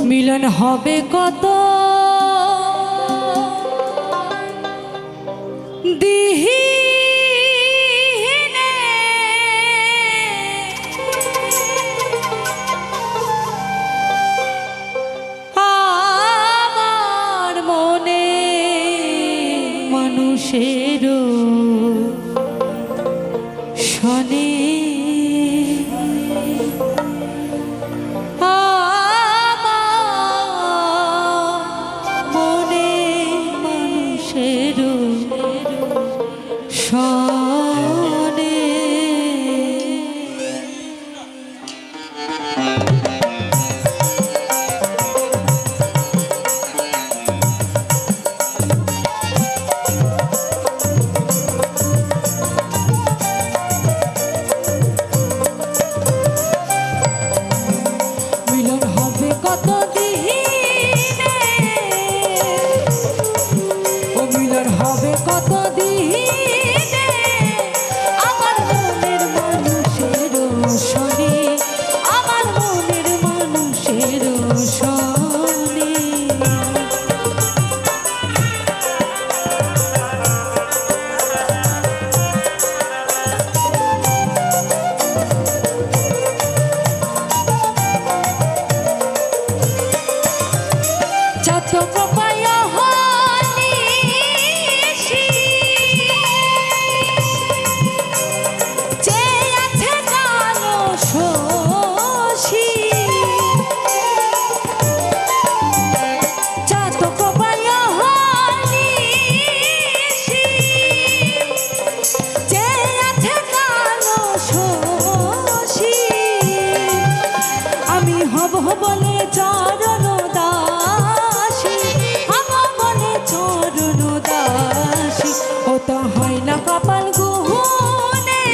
মিলন হবে কত দিহিনে আমার মনে মানুষের শনে বলে চরণ দাসী আমার বলে চরণ দাসী ও তো হয় না কপাল গুহনে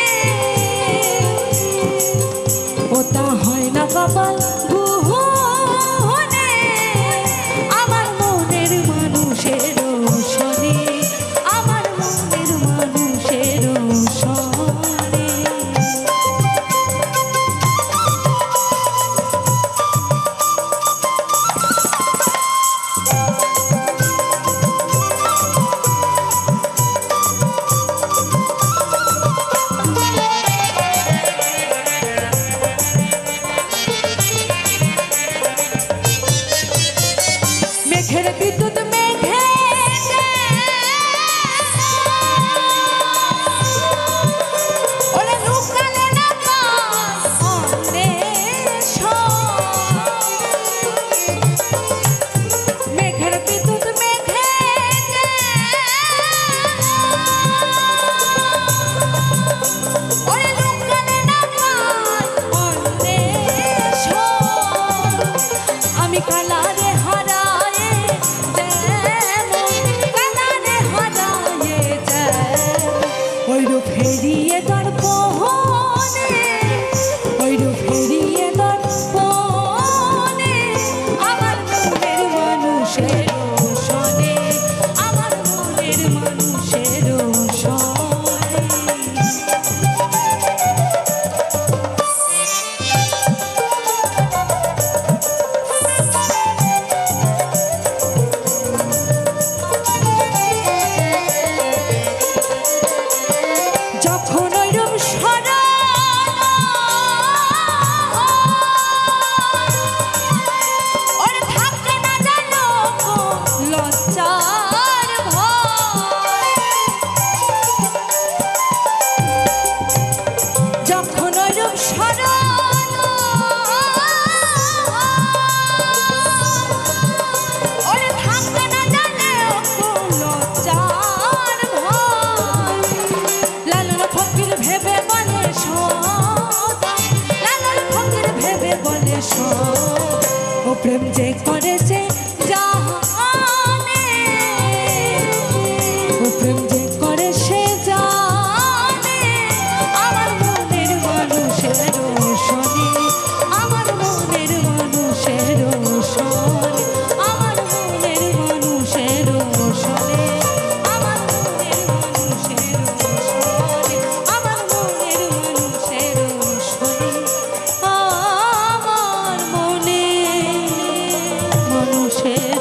ও তো হয় না কপাল গুহনে আমার মনের মানুষের শনি আমার মনের মানুষের শনি মেঘের বিদ্যুৎ মেঘে ওরে লুকালে না মেঘের বিদ্যুৎ মেঘে ওরে লুকালে না আমি কালারে হারা ফেরিয়ে তোর পোহনে ওইরু ফেরিয়ে তোর পোহনে আমার মনের মানুষের শনে আমার মনের মানুষের শনে ও প্রেম যে করেছে জানে ও প্রেম যে করে সে জানে আমার মনের মানুষের শনি আমার মনের মানুষের শনি আমার মনের মানুষের শনি আমার মনের মানুষের শনি আমার মনের মানুষের শনি আমার মনে মানুষের